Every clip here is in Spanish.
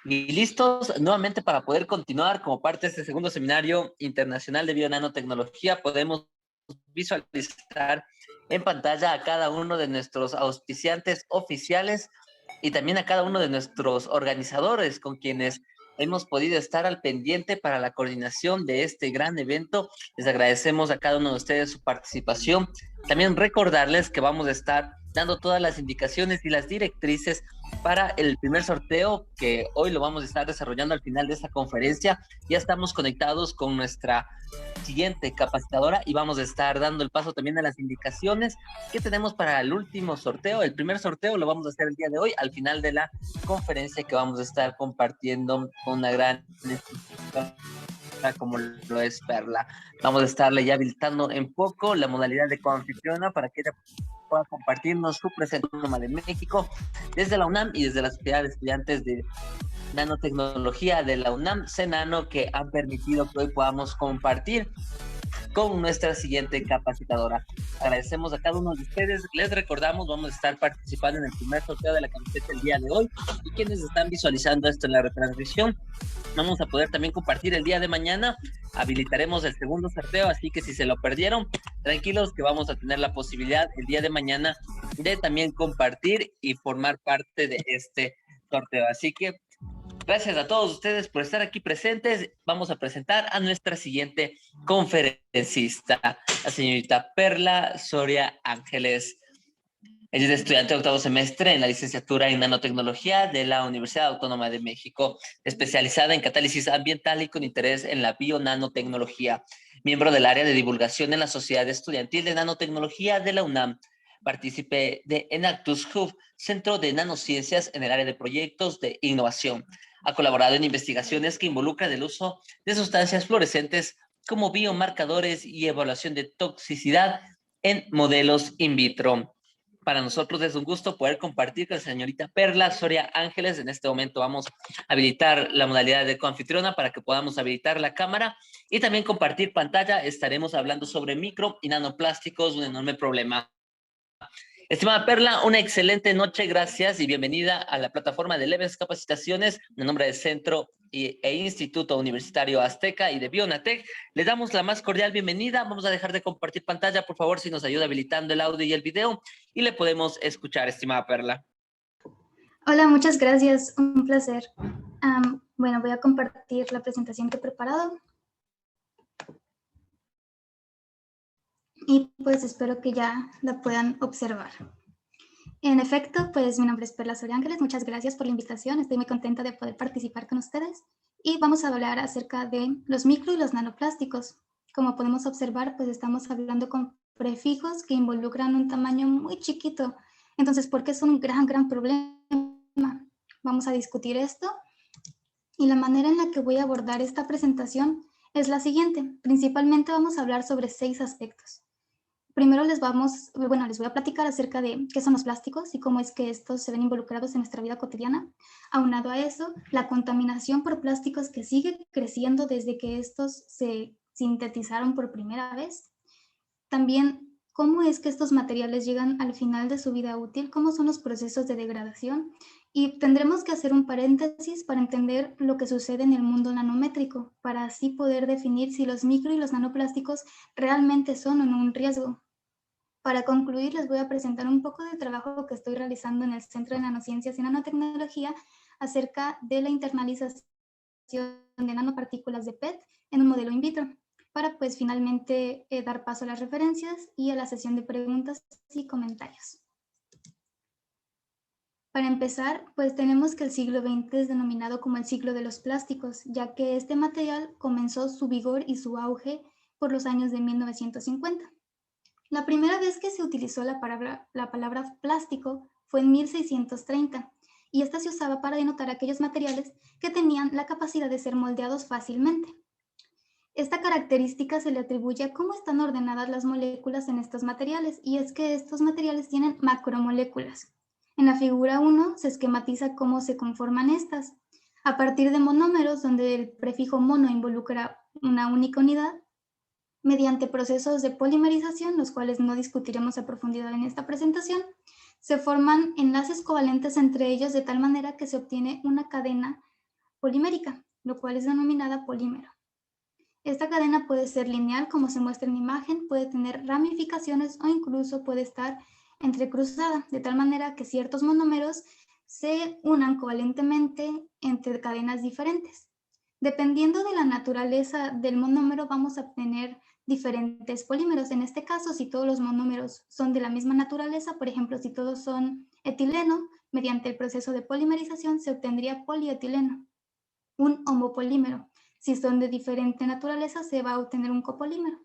Y listos nuevamente para poder continuar como parte de este segundo seminario internacional de bionanotecnología. Podemos visualizar en pantalla a cada uno de nuestros auspiciantes oficiales y también a cada uno de nuestros organizadores con quienes hemos podido estar al pendiente para la coordinación de este gran evento. Les agradecemos a cada uno de ustedes su participación. También recordarles que vamos a estar dando todas las indicaciones y las directrices para el primer sorteo, que hoy lo vamos a estar desarrollando al final de esta conferencia. Ya estamos conectados con nuestra siguiente capacitadora y vamos a estar dando el paso también a las indicaciones que tenemos para el último sorteo. El primer sorteo lo vamos a hacer el día de hoy al final de la conferencia que vamos a estar compartiendo con una gran como lo es Perla. Vamos a estarle ya habilitando en poco la modalidad de coanfitriona para que ella pueda compartirnos su presentación de México desde la UNAM y desde la Sociedad de Estudiantes de Nanotecnología de la UNAM, CENANO, que han permitido que hoy podamos compartir con nuestra siguiente capacitadora. Agradecemos a cada uno de ustedes. Les recordamos, vamos a estar participando en el primer sorteo de la camiseta el día de hoy, y quienes están visualizando esto en la retransmisión, vamos a poder también compartir el día de mañana. Habilitaremos el segundo sorteo, así que si se lo perdieron, tranquilos que vamos a tener la posibilidad el día de mañana de también compartir y formar parte de este sorteo. Así que gracias a todos ustedes por estar aquí presentes. Vamos a presentar a nuestra siguiente conferencista, la señorita Perla Soria Ángeles. Ella es estudiante de octavo semestre en la licenciatura en nanotecnología de la Universidad Autónoma de México, especializada en catálisis ambiental y con interés en la bionanotecnología. Miembro del área de divulgación en la Sociedad Estudiantil de Nanotecnología de la UNAM. Partícipe de Enactus Hub, Centro de Nanociencias en el área de proyectos de innovación. Ha colaborado en investigaciones que involucran el uso de sustancias fluorescentes como biomarcadores y evaluación de toxicidad en modelos in vitro. Para nosotros es un gusto poder compartir con la señorita Perla Soria Ángeles. En este momento vamos a habilitar la modalidad de coanfitriona para que podamos habilitar la cámara y también compartir pantalla. Estaremos hablando sobre micro y nanoplásticos, un enorme problema. Estimada Perla, una excelente noche, gracias y bienvenida a la plataforma de Leves Capacitaciones en nombre del Centro e Instituto Universitario Azteca y de Bionatec. Les damos la más cordial bienvenida. Vamos a dejar de compartir pantalla, por favor, si nos ayuda habilitando el audio y el video y le podemos escuchar, estimada Perla. Hola, muchas gracias, un placer. Bueno, voy a compartir la presentación que he preparado. Y pues espero que ya la puedan observar. En efecto, pues mi nombre es Perla Soria Ángeles, muchas gracias por la invitación, estoy muy contenta de poder participar con ustedes y vamos a hablar acerca de los micro y los nanoplásticos. Como podemos observar, pues estamos hablando con prefijos que involucran un tamaño muy chiquito, entonces, ¿por qué son un gran problema? Vamos a discutir esto y la manera en la que voy a abordar esta presentación es la siguiente. Principalmente vamos a hablar sobre 6 aspectos. Primero les voy a platicar acerca de qué son los plásticos y cómo es que estos se ven involucrados en nuestra vida cotidiana. Aunado a eso, la contaminación por plásticos que sigue creciendo desde que estos se sintetizaron por primera vez. También, cómo es que estos materiales llegan al final de su vida útil, cómo son los procesos de degradación. Y tendremos que hacer un paréntesis para entender lo que sucede en el mundo nanométrico, para así poder definir si los micro y los nanoplásticos realmente son o no un riesgo. Para concluir, les voy a presentar un poco del trabajo que estoy realizando en el Centro de Nanociencias y Nanotecnología acerca de la internalización de nanopartículas de PET en un modelo in vitro, para pues finalmente dar paso a las referencias y a la sesión de preguntas y comentarios. Para empezar, pues tenemos que el siglo XX es denominado como el siglo de los plásticos, ya que este material comenzó su vigor y su auge por los años de 1950. La primera vez que se utilizó la palabra plástico fue en 1630, y esta se usaba para denotar aquellos materiales que tenían la capacidad de ser moldeados fácilmente. Esta característica se le atribuye a cómo están ordenadas las moléculas en estos materiales, y es que estos materiales tienen macromoléculas. En la figura 1 se esquematiza cómo se conforman estas. A partir de monómeros, donde el prefijo mono involucra una única unidad, mediante procesos de polimerización, los cuales no discutiremos a profundidad en esta presentación, se forman enlaces covalentes entre ellos de tal manera que se obtiene una cadena polimérica, lo cual es denominada polímero. Esta cadena puede ser lineal, como se muestra en la imagen, puede tener ramificaciones o incluso puede estar entrecruzada, de tal manera que ciertos monómeros se unan covalentemente entre cadenas diferentes. Dependiendo de la naturaleza del monómero, vamos a obtener diferentes polímeros. En este caso, si todos los monómeros son de la misma naturaleza, por ejemplo, si todos son etileno, mediante el proceso de polimerización se obtendría polietileno, un homopolímero. Si son de diferente naturaleza, se va a obtener un copolímero.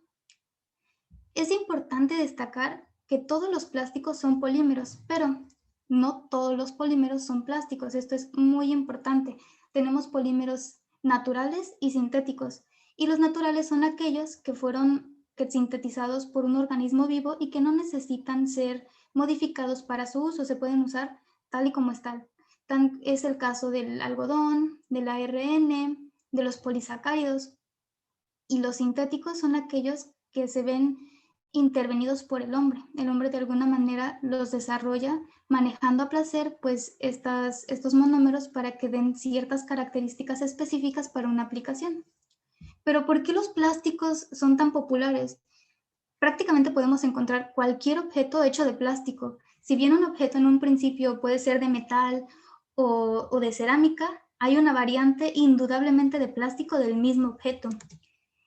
Es importante destacar que todos los plásticos son polímeros, pero no todos los polímeros son plásticos. Esto es muy importante. Tenemos polímeros naturales y sintéticos, y los naturales son aquellos que fueron sintetizados por un organismo vivo y que no necesitan ser modificados para su uso, se pueden usar tal y como están. Es el caso del algodón, del ARN, de los polisacáridos, y los sintéticos son aquellos que se ven intervenidos por el hombre. El hombre de alguna manera los desarrolla manejando a placer pues estos monómeros para que den ciertas características específicas para una aplicación. Pero ¿por qué los plásticos son tan populares? Prácticamente podemos encontrar cualquier objeto hecho de plástico. Si bien un objeto en un principio puede ser de metal o de cerámica, hay una variante indudablemente de plástico del mismo objeto.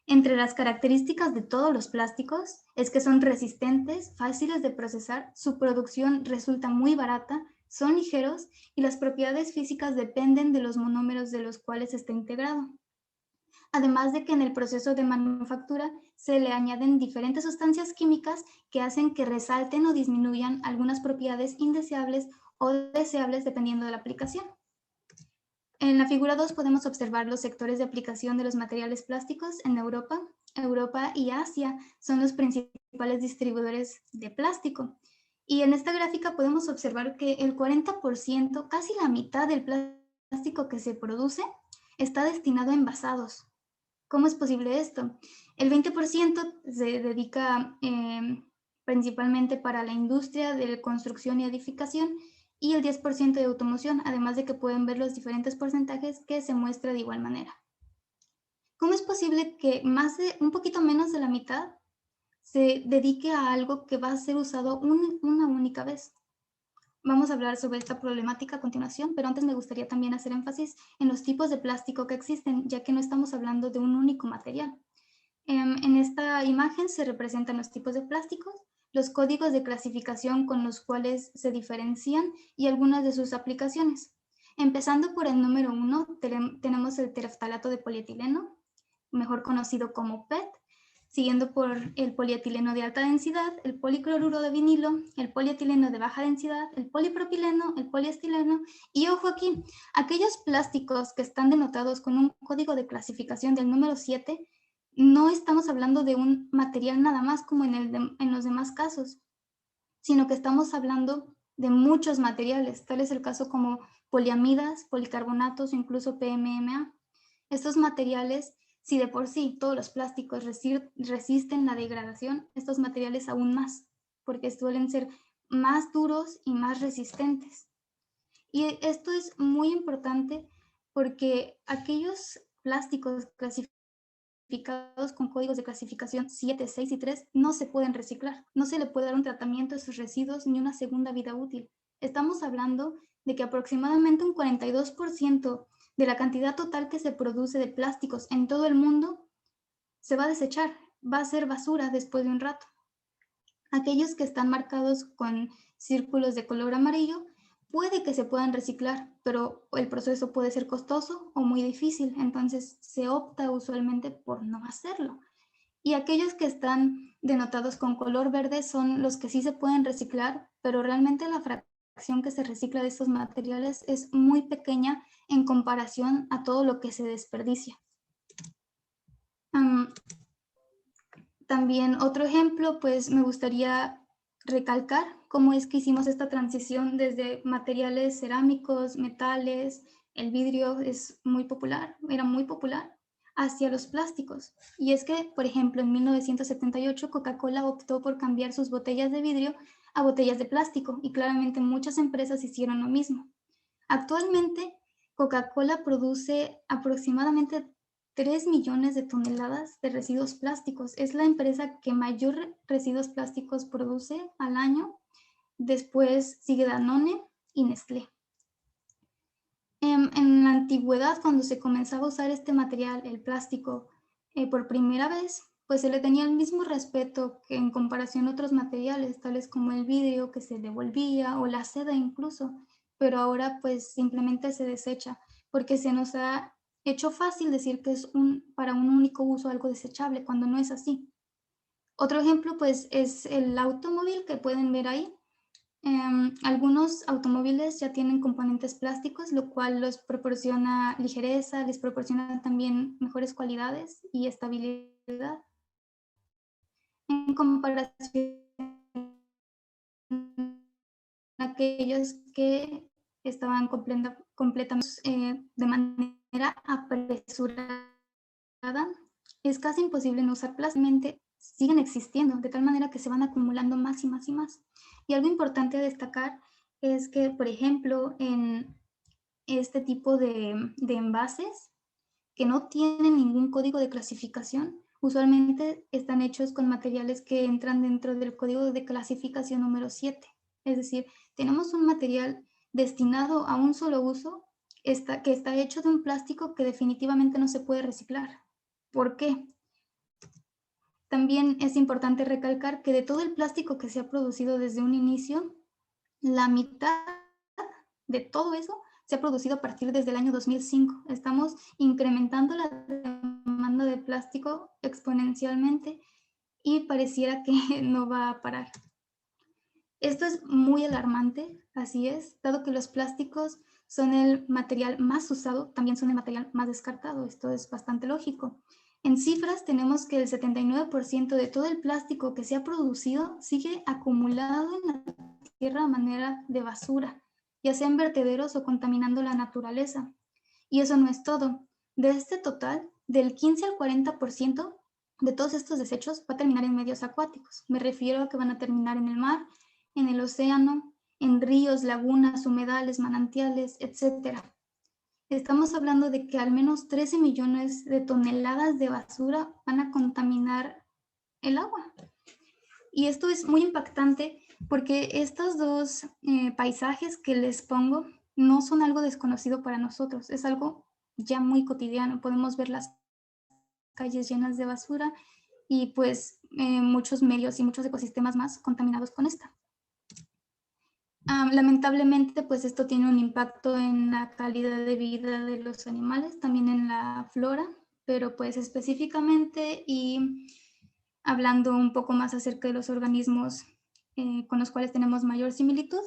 Entre las características de todos los plásticos es que son resistentes, fáciles de procesar, su producción resulta muy barata, son ligeros y las propiedades físicas dependen de los monómeros de los cuales está integrado. Además de que en el proceso de manufactura se le añaden diferentes sustancias químicas que hacen que resalten o disminuyan algunas propiedades indeseables o deseables dependiendo de la aplicación. En la figura 2 podemos observar los sectores de aplicación de los materiales plásticos en Europa. Europa y Asia son los principales distribuidores de plástico. Y en esta gráfica podemos observar que el 40%, casi la mitad del plástico que se produce, está destinado a envasados. ¿Cómo es posible esto? El 20% se dedica principalmente para la industria de construcción y edificación, y el 10% de automoción, además de que pueden ver los diferentes porcentajes que se muestra de igual manera. ¿Cómo es posible que un poquito menos de la mitad se dedique a algo que va a ser usado una única vez? Vamos a hablar sobre esta problemática a continuación, pero antes me gustaría también hacer énfasis en los tipos de plástico que existen, ya que no estamos hablando de un único material. En esta imagen se representan los tipos de plásticos, los códigos de clasificación con los cuales se diferencian y algunas de sus aplicaciones. Empezando por el número 1, tenemos el tereftalato de polietileno, mejor conocido como PET, siguiendo por el polietileno de alta densidad, el policloruro de vinilo, el polietileno de baja densidad, el polipropileno, el poliestileno, y ojo aquí, aquellos plásticos que están denotados con un código de clasificación del número 7 no estamos hablando de un material nada más como en los demás casos, sino que estamos hablando de muchos materiales, tal es el caso como poliamidas, policarbonatos o incluso PMMA. Estos materiales, si de por sí todos los plásticos resisten la degradación, estos materiales aún más, porque suelen ser más duros y más resistentes. Y esto es muy importante porque aquellos plásticos clasificados con códigos de clasificación 7, 6 y 3 no se pueden reciclar. No se le puede dar un tratamiento a sus residuos ni una segunda vida útil. Estamos hablando de que aproximadamente un 42% de la cantidad total que se produce de plásticos en todo el mundo se va a desechar, va a ser basura después de un rato. Aquellos que están marcados con círculos de color amarillo puede que se puedan reciclar, pero el proceso puede ser costoso o muy difícil, entonces se opta usualmente por no hacerlo. Y aquellos que están denotados con color verde son los que sí se pueden reciclar, pero realmente la fracción que se recicla de estos materiales es muy pequeña en comparación a todo lo que se desperdicia. También otro ejemplo, pues me gustaría recalcar cómo es que hicimos esta transición desde materiales cerámicos, metales, el vidrio es muy popular, era muy popular, hacia los plásticos. Y es que, por ejemplo, en 1978 Coca-Cola optó por cambiar sus botellas de vidrio a botellas de plástico y claramente muchas empresas hicieron lo mismo. Actualmente, Coca-Cola produce aproximadamente 3 millones de toneladas de residuos plásticos. Es la empresa que mayor residuos plásticos produce al año. Después sigue Danone y Nestlé. En la antigüedad, cuando se comenzaba a usar este material, el plástico, por primera vez, pues se le tenía el mismo respeto que en comparación a otros materiales, tales como el vidrio que se devolvía o la seda incluso, pero ahora pues simplemente se desecha porque se nos ha hecho fácil decir que es para un único uso algo desechable, cuando no es así. Otro ejemplo pues es el automóvil que pueden ver ahí. Algunos automóviles ya tienen componentes plásticos, lo cual los proporciona ligereza, les proporciona también mejores cualidades y estabilidad. En comparación a aquellos que estaban completamente de manera apresurada, es casi imposible no usar plástico. Siguen existiendo, de tal manera que se van acumulando más y más y más. Y algo importante a destacar es que, por ejemplo, en este tipo de envases que no tienen ningún código de clasificación, usualmente están hechos con materiales que entran dentro del código de clasificación número 7. Es decir, tenemos un material destinado a un solo uso que está hecho de un plástico que definitivamente no se puede reciclar. ¿Por qué? También es importante recalcar que de todo el plástico que se ha producido desde un inicio, la mitad de todo eso se ha producido a partir desde el año 2005. Estamos incrementando la demanda de plástico exponencialmente y pareciera que no va a parar. Esto es muy alarmante, así es, dado que los plásticos son el material más usado, también son el material más descartado. Esto es bastante lógico. En cifras tenemos que el 79% de todo el plástico que se ha producido sigue acumulado en la tierra a manera de basura, ya sea en vertederos o contaminando la naturaleza. Y eso no es todo. De este total, del 15 al 40% de todos estos desechos va a terminar en medios acuáticos. Me refiero a que van a terminar en el mar, en el océano, en ríos, lagunas, humedales, manantiales, etc. Estamos hablando de que al menos 13 millones de toneladas de basura van a contaminar el agua. Y esto es muy impactante porque estos dos paisajes que les pongo no son algo desconocido para nosotros, es algo ya muy cotidiano. Podemos ver las calles llenas de basura y pues muchos medios y muchos ecosistemas más contaminados con esta. Lamentablemente, pues esto tiene un impacto en la calidad de vida de los animales, también en la flora, pero pues específicamente y hablando un poco más acerca de los organismos con los cuales tenemos mayor similitud,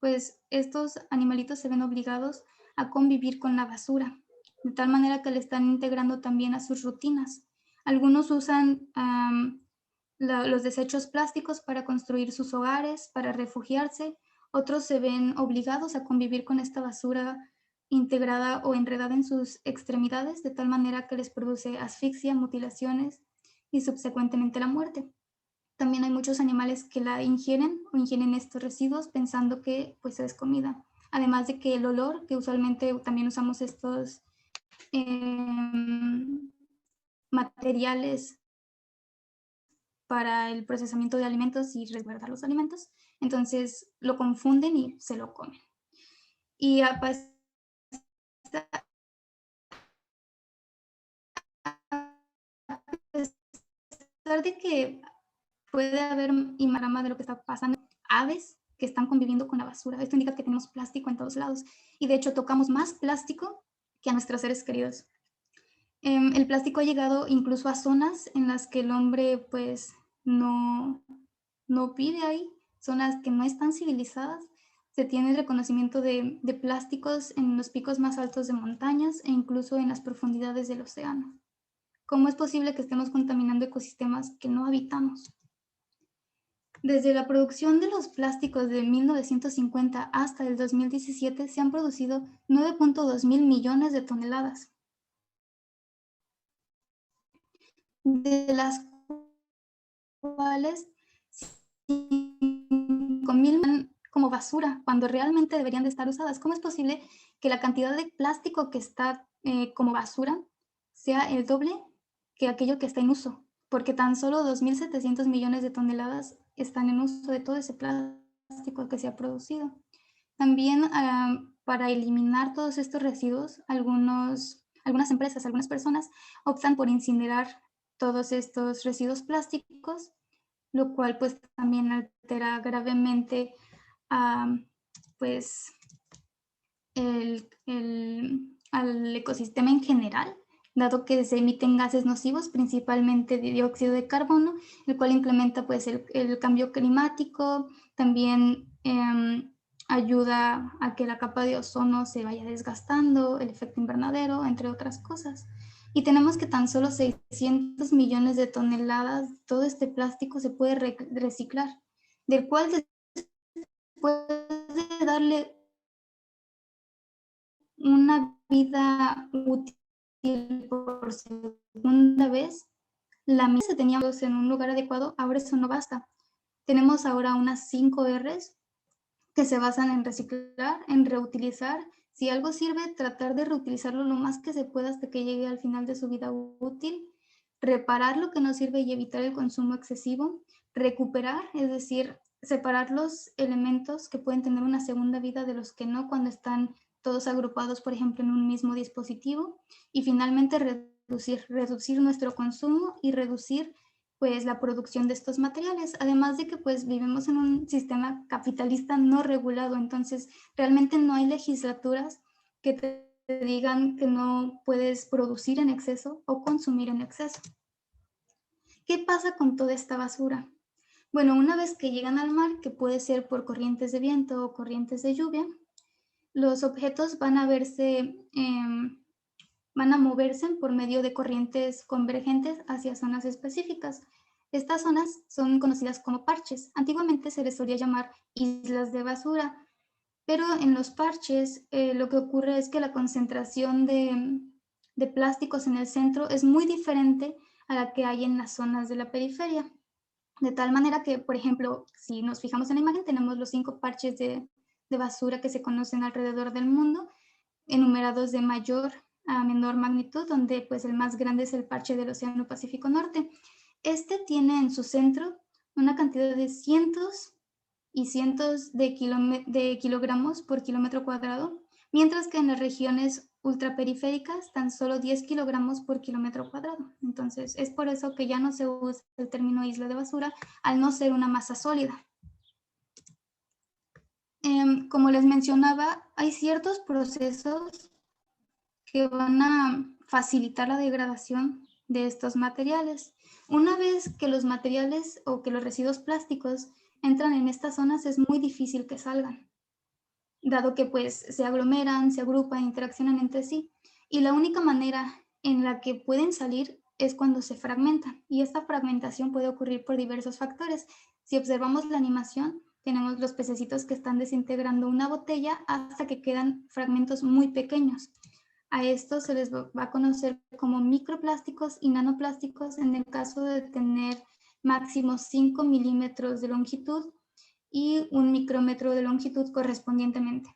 pues estos animalitos se ven obligados a convivir con la basura, de tal manera que le están integrando también a sus rutinas. Algunos usan los desechos plásticos para construir sus hogares, para refugiarse. Otros se ven obligados a convivir con esta basura integrada o enredada en sus extremidades, de tal manera que les produce asfixia, mutilaciones y subsecuentemente la muerte. También hay muchos animales que la ingieren o ingieren estos residuos pensando que pues es comida. Además de que el olor, que usualmente también usamos estos materiales para el procesamiento de alimentos y resguardar los alimentos, entonces lo confunden y se lo comen. Y a pesar de que puede haber imarama de lo que está pasando, aves que están conviviendo con la basura. Esto indica que tenemos plástico en todos lados y de hecho tocamos más plástico que a nuestros seres queridos. El plástico ha llegado incluso a zonas en las que el hombre pues no vive ahí, zonas que no están civilizadas. Se tiene el reconocimiento de plásticos en los picos más altos de montañas e incluso en las profundidades del océano. ¿Cómo es posible que estemos contaminando ecosistemas que no habitamos? Desde la producción de los plásticos de 1950 hasta el 2017 se han producido 9.2 mil millones de toneladas, de las cuales 5.000 como basura, cuando realmente deberían de estar usadas. ¿Cómo es posible que la cantidad de plástico que está como basura sea el doble que aquello que está en uso? Porque tan solo 2.700 millones de toneladas están en uso de todo ese plástico que se ha producido. También para eliminar todos estos residuos, algunas empresas, algunas personas optan por incinerar todos estos residuos plásticos, lo cual pues también altera gravemente pues al ecosistema en general, dado que se emiten gases nocivos, principalmente de dióxido de carbono, el cual implementa pues el cambio climático, también ayuda a que la capa de ozono se vaya desgastando, el efecto invernadero, entre otras cosas. Y tenemos que tan solo 600 millones de toneladas de todo este plástico se puede reciclar, del cual después de darle una vida útil por segunda vez, la misma se tenía en un lugar adecuado, ahora eso no basta. Tenemos ahora unas 5 R's que se basan en reciclar, en reutilizar. Si algo sirve, tratar de reutilizarlo lo más que se pueda hasta que llegue al final de su vida útil, reparar lo que no sirve y evitar el consumo excesivo, recuperar, es decir, separar los elementos que pueden tener una segunda vida de los que no cuando están todos agrupados, por ejemplo, en un mismo dispositivo, y finalmente reducir nuestro consumo y reducir pues la producción de estos materiales, además de que pues vivimos en un sistema capitalista no regulado, entonces realmente no hay legislaturas que te digan que no puedes producir en exceso o consumir en exceso. ¿Qué pasa con toda esta basura? Bueno, una vez que llegan al mar, que puede ser por corrientes de viento o corrientes de lluvia, los objetos van a moverse por medio de corrientes convergentes hacia zonas específicas. Estas zonas son conocidas como parches. Antiguamente se les solía llamar islas de basura, pero en los parches lo que ocurre es que la concentración de plásticos en el centro es muy diferente a la que hay en las zonas de la periferia. De tal manera que, por ejemplo, si nos fijamos en la imagen, tenemos los 5 parches de basura que se conocen alrededor del mundo, enumerados de mayor a menor magnitud, donde pues el más grande es el parche del Océano Pacífico Norte. Este tiene en su centro una cantidad de cientos y cientos de kilogramos por kilómetro cuadrado, mientras que en las regiones ultraperiféricas tan solo 10 kilogramos por kilómetro cuadrado. Entonces es por eso que ya no se usa el término isla de basura al no ser una masa sólida. Como les mencionaba, hay ciertos procesos que van a facilitar la degradación de estos materiales. Una vez que los materiales o que los residuos plásticos entran en estas zonas, es muy difícil que salgan, dado que pues se aglomeran, se agrupan, interaccionan entre sí. Y la única manera en la que pueden salir es cuando se fragmentan, y esta fragmentación puede ocurrir por diversos factores. Si observamos la animación, tenemos los pececitos que están desintegrando una botella hasta que quedan fragmentos muy pequeños. A estos se les va a conocer como microplásticos y nanoplásticos en el caso de tener máximo 5 milímetros de longitud y 1 micrómetro de longitud correspondientemente.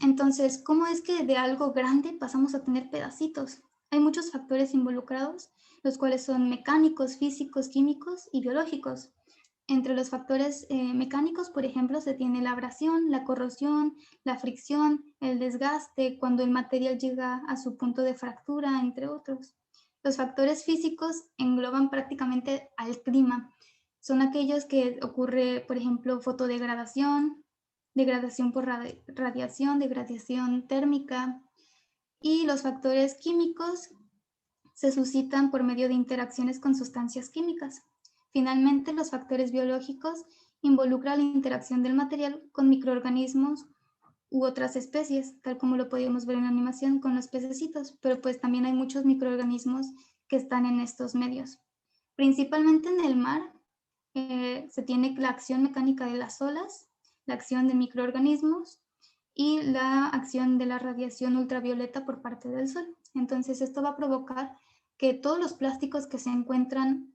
Entonces, ¿cómo es que de algo grande pasamos a tener pedacitos? Hay muchos factores involucrados, los cuales son mecánicos, físicos, químicos y biológicos. Entre los factores mecánicos, por ejemplo, se tiene la abrasión, la corrosión, la fricción, el desgaste, cuando el material llega a su punto de fractura, entre otros. Los factores físicos engloban prácticamente al clima. Son aquellos que ocurre, por ejemplo, fotodegradación, degradación por radiación, degradación térmica, y los factores químicos se suscitan por medio de interacciones con sustancias químicas. Finalmente, los factores biológicos involucran la interacción del material con microorganismos u otras especies, tal como lo podíamos ver en la animación con los pececitos, pero pues también hay muchos microorganismos que están en estos medios. Principalmente en el mar se tiene la acción mecánica de las olas, la acción de microorganismos y la acción de la radiación ultravioleta por parte del sol. Entonces esto va a provocar que todos los plásticos que se encuentran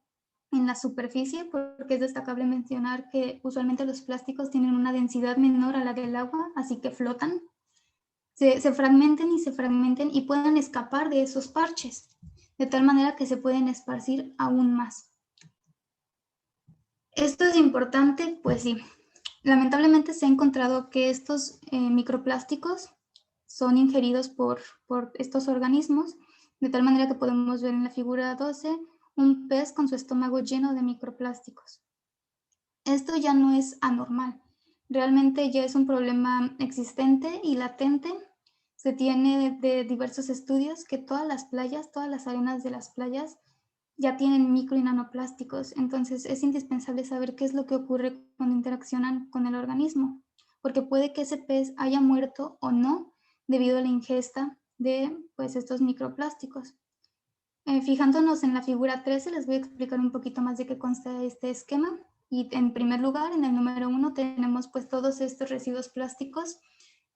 en la superficie, porque es destacable mencionar que usualmente los plásticos tienen una densidad menor a la del agua, así que flotan, se fragmenten y puedan escapar de esos parches, de tal manera que se pueden esparcir aún más. ¿Esto es importante? Pues sí. Lamentablemente se ha encontrado que estos microplásticos son ingeridos por estos organismos, de tal manera que podemos ver en la figura 12 un pez con su estómago lleno de microplásticos. Esto ya no es anormal, realmente ya es un problema existente y latente. Se tiene de diversos estudios que todas las playas, todas las arenas de las playas ya tienen micro y nanoplásticos, entonces es indispensable saber qué es lo que ocurre cuando interaccionan con el organismo, porque puede que ese pez haya muerto o no debido a la ingesta de pues, estos microplásticos. Fijándonos en la figura 13, les voy a explicar un poquito más de qué consta este esquema. Y en primer lugar, en el número 1, tenemos pues todos estos residuos plásticos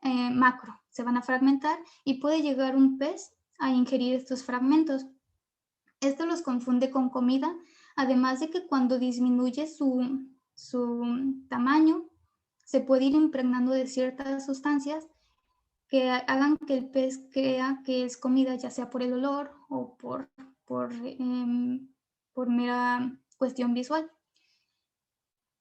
macro. Se van a fragmentar y puede llegar un pez a ingerir estos fragmentos. Esto los confunde con comida, además de que cuando disminuye su tamaño, se puede ir impregnando de ciertas sustancias que hagan que el pez crea que es comida, ya sea por el olor o por mera cuestión visual.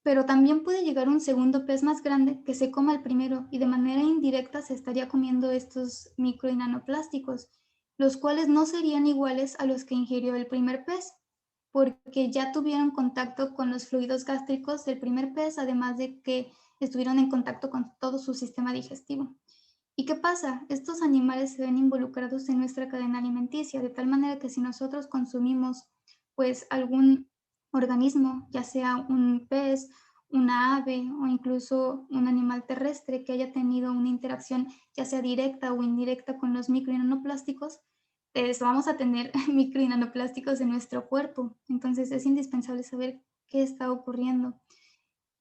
Pero también puede llegar un segundo pez más grande que se coma al primero y de manera indirecta se estaría comiendo estos micro y nanoplásticos, los cuales no serían iguales a los que ingirió el primer pez, porque ya tuvieron contacto con los fluidos gástricos del primer pez, además de que estuvieron en contacto con todo su sistema digestivo. ¿Y qué pasa? Estos animales se ven involucrados en nuestra cadena alimenticia, de tal manera que si nosotros consumimos pues algún organismo, ya sea un pez, una ave o incluso un animal terrestre que haya tenido una interacción ya sea directa o indirecta con los micro y nanoplásticos, pues vamos a tener micro y nanoplásticos en nuestro cuerpo. Entonces es indispensable saber qué está ocurriendo.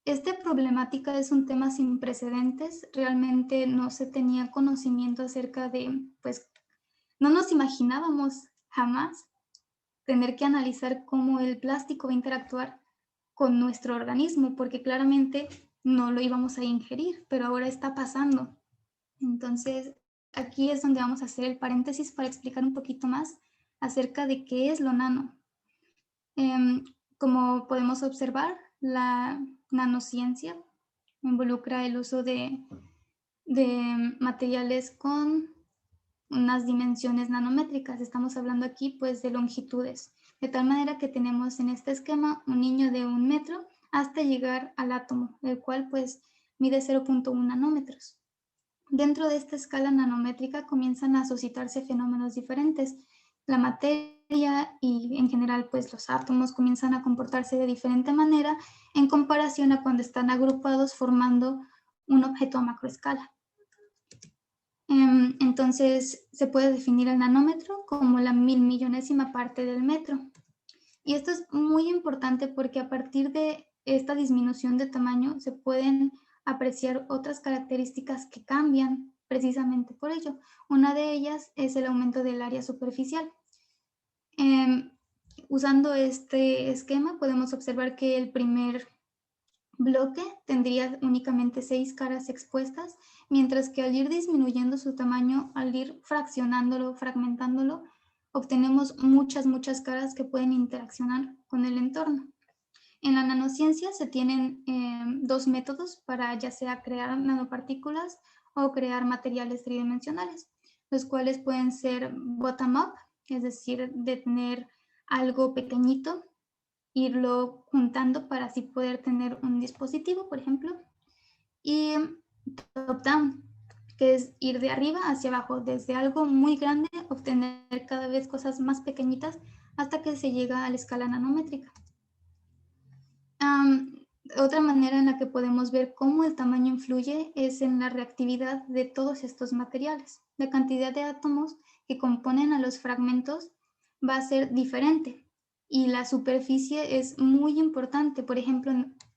Esta problemática es un tema sin precedentes, realmente no se tenía conocimiento acerca de, pues no nos imaginábamos jamás tener que analizar cómo el plástico va a interactuar con nuestro organismo, porque claramente no lo íbamos a ingerir, pero ahora está pasando. Entonces, aquí es donde vamos a hacer el paréntesis para explicar un poquito más acerca de qué es lo nano. Como podemos observar, la nanociencia involucra el uso de materiales con unas dimensiones nanométricas. Estamos hablando aquí pues de longitudes, de tal manera que tenemos en este esquema un niño de 1 metro hasta llegar al átomo, el cual pues mide 0.1 nanómetros. Dentro de esta escala nanométrica comienzan a suscitarse fenómenos diferentes. La materia y en general pues los átomos comienzan a comportarse de diferente manera en comparación a cuando están agrupados formando un objeto a macroescala. Entonces se puede definir el nanómetro como la 1000 millonésima parte del metro. Y esto es muy importante porque a partir de esta disminución de tamaño se pueden apreciar otras características que cambian precisamente por ello. Una de ellas es el aumento del área superficial. Usando este esquema podemos observar que el primer bloque tendría únicamente 6 caras expuestas, mientras que al ir disminuyendo su tamaño, al ir fraccionándolo, fragmentándolo, obtenemos muchas caras que pueden interaccionar con el entorno. En la nanociencia se tienen dos métodos para ya sea crear nanopartículas o crear materiales tridimensionales, los cuales pueden ser bottom-up, es decir, de tener algo pequeñito, irlo juntando para así poder tener un dispositivo, por ejemplo, y top-down, que es ir de arriba hacia abajo, desde algo muy grande, obtener cada vez cosas más pequeñitas hasta que se llega a la escala nanométrica. Otra manera en la que podemos ver cómo el tamaño influye es en la reactividad de todos estos materiales. La cantidad de átomos que componen a los fragmentos va a ser diferente y la superficie es muy importante. Por ejemplo,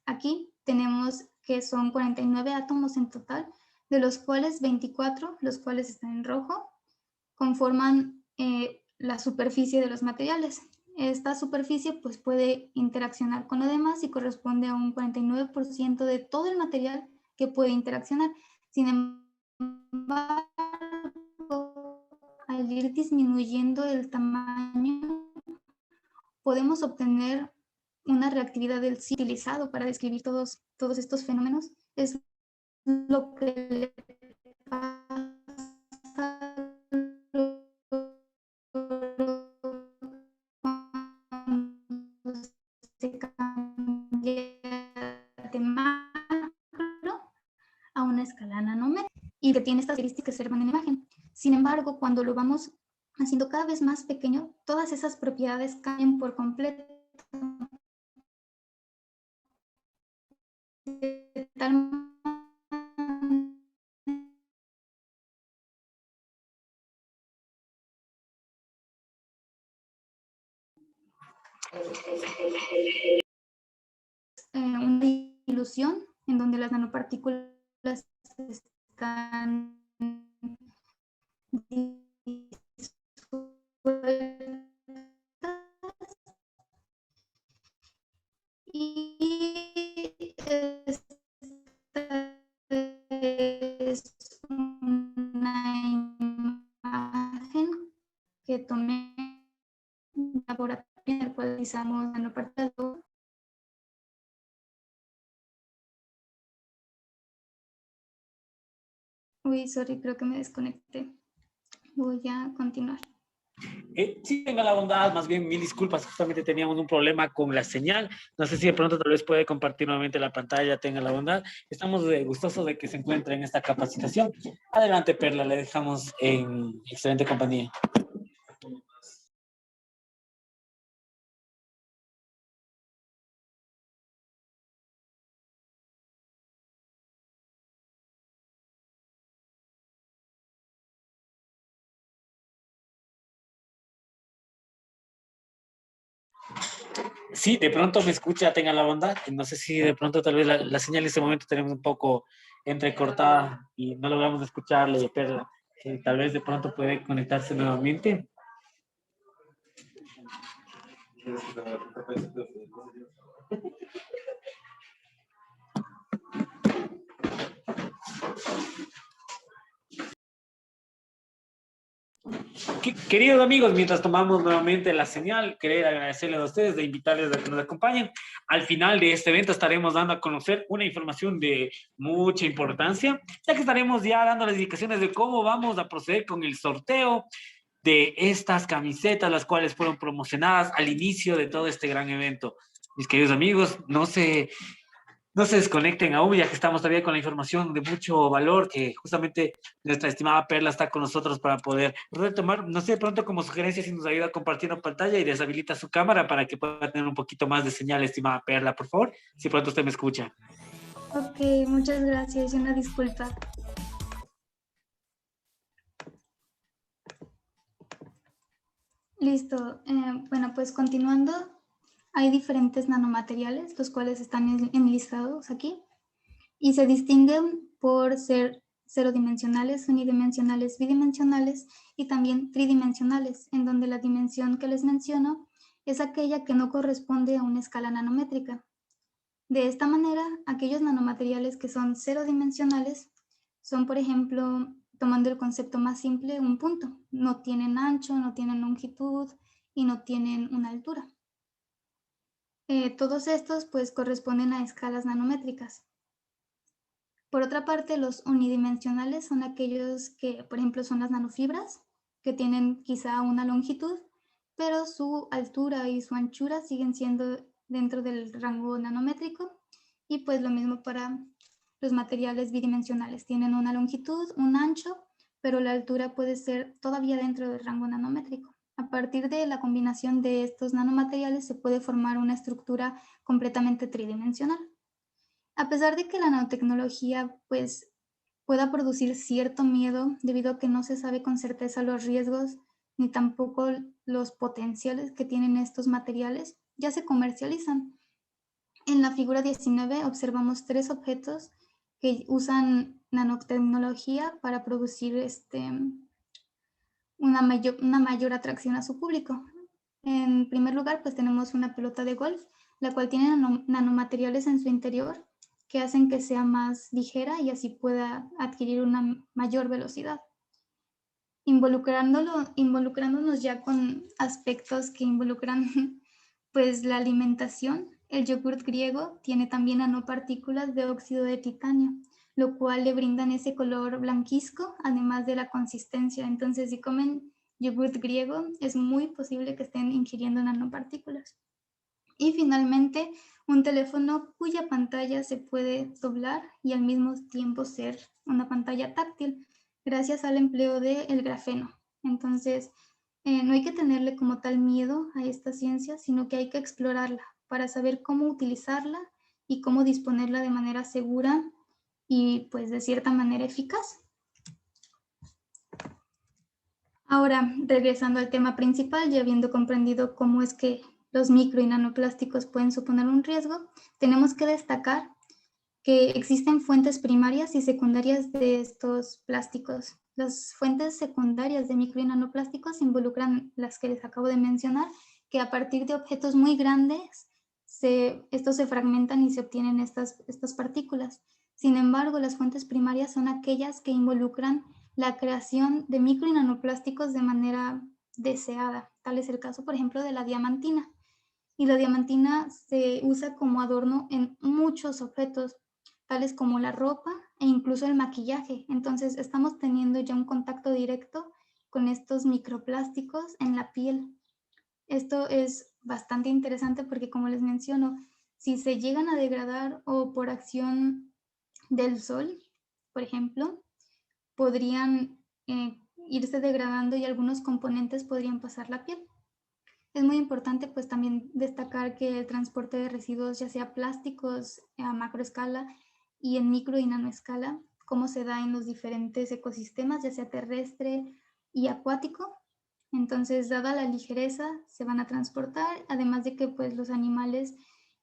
aquí tenemos que son 49 átomos en total, de los cuales 24, los cuales están en rojo, conforman la superficie de los materiales. Esta superficie pues, puede interaccionar con lo demás y corresponde a un 49% de todo el material que puede interaccionar. Sin embargo, al ir disminuyendo el tamaño, podemos obtener una reactividad del sitio utilizado para describir todos estos fenómenos. Es lo que le pasa se cambia de macro a una escala nanómetro y que tiene estas características que se observan en la imagen. Sin embargo, cuando lo vamos haciendo cada vez más pequeño, todas esas propiedades cambian por completo. De tal una ilusión en donde las nanopartículas están y esta es una imagen que tomé en un laboratorio en el cual utilizamos nanopartículas. Uy, sorry, creo que me desconecté. Voy a continuar. Sí, tenga la bondad, más bien mil disculpas, justamente teníamos un problema con la señal. No sé si de pronto tal vez puede compartir nuevamente la pantalla, tenga la bondad. Estamos gustosos de que se encuentre en esta capacitación. Adelante, Perla, le dejamos en excelente compañía. Sí, de pronto me escucha, tenga la bondad. No sé si de pronto tal vez la señal en este momento tenemos un poco entrecortada y no logramos escucharle, Perla. Tal vez de pronto puede conectarse nuevamente. Queridos amigos, mientras tomamos nuevamente la señal, querer agradecerles a ustedes, de invitarles a que nos acompañen. Al final de este evento estaremos dando a conocer una información de mucha importancia, ya que estaremos ya dando las indicaciones de cómo vamos a proceder con el sorteo de estas camisetas, las cuales fueron promocionadas al inicio de todo este gran evento. Mis queridos amigos, no se desconecten aún, ya que estamos todavía con la información de mucho valor, que justamente nuestra estimada Perla está con nosotros para poder retomar. No sé, de pronto como sugerencia, si nos ayuda compartiendo pantalla y deshabilita su cámara para que pueda tener un poquito más de señal, estimada Perla, por favor, si pronto usted me escucha. Ok, muchas gracias y una disculpa. Listo. Bueno, pues continuando, hay diferentes nanomateriales, los cuales están enlistados aquí, y se distinguen por ser cero dimensionales, unidimensionales, bidimensionales y también tridimensionales, en donde la dimensión que les menciono es aquella que no corresponde a una escala nanométrica. De esta manera, aquellos nanomateriales que son cero dimensionales son, por ejemplo, tomando el concepto más simple, un punto. No tienen ancho, no tienen longitud y no tienen una altura. Todos estos pues corresponden a escalas nanométricas. Por otra parte, los unidimensionales son aquellos que, por ejemplo, son las nanofibras, que tienen quizá una longitud, pero su altura y su anchura siguen siendo dentro del rango nanométrico. Y pues lo mismo para los materiales bidimensionales. Tienen una longitud, un ancho, pero la altura puede ser todavía dentro del rango nanométrico. A partir de la combinación de estos nanomateriales se puede formar una estructura completamente tridimensional. A pesar de que la nanotecnología pues pueda producir cierto miedo debido a que no se sabe con certeza los riesgos ni tampoco los potenciales que tienen estos materiales, ya se comercializan. En la figura 19 observamos tres objetos que usan nanotecnología para producir una mayor atracción a su público. En primer lugar, pues tenemos una pelota de golf, la cual tiene nanomateriales en su interior que hacen que sea más ligera y así pueda adquirir una mayor velocidad. Involucrándonos ya con aspectos que involucran pues la alimentación, el yogurt griego tiene también nanopartículas de óxido de titanio, lo cual le brindan ese color blanquizco, además de la consistencia. Entonces, si comen yogurt griego, es muy posible que estén ingiriendo nanopartículas. Y finalmente, un teléfono cuya pantalla se puede doblar y al mismo tiempo ser una pantalla táctil, gracias al empleo del grafeno. Entonces, no hay que tenerle como tal miedo a esta ciencia, sino que hay que explorarla para saber cómo utilizarla y cómo disponerla de manera segura y pues de cierta manera eficaz. Ahora, regresando al tema principal, ya habiendo comprendido cómo es que los micro y nanoplásticos pueden suponer un riesgo, tenemos que destacar que existen fuentes primarias y secundarias de estos plásticos. Las fuentes secundarias de micro y nanoplásticos involucran las que les acabo de mencionar, que a partir de objetos muy grandes, estos se fragmentan y se obtienen estas partículas. Sin embargo, las fuentes primarias son aquellas que involucran la creación de micro y nanoplásticos de manera deseada. Tal es el caso, por ejemplo, de la diamantina. Y la diamantina se usa como adorno en muchos objetos, tales como la ropa e incluso el maquillaje. Entonces estamos teniendo ya un contacto directo con estos microplásticos en la piel. Esto es bastante interesante porque, como les menciono, si se llegan a degradar o por acción del sol, por ejemplo, podrían irse degradando y algunos componentes podrían pasar la piel. Es muy importante pues también destacar que el transporte de residuos, ya sea plásticos a macroescala y en micro y nanoescala, cómo se da en los diferentes ecosistemas, ya sea terrestre y acuático. Entonces, dada la ligereza, se van a transportar, además de que pues los animales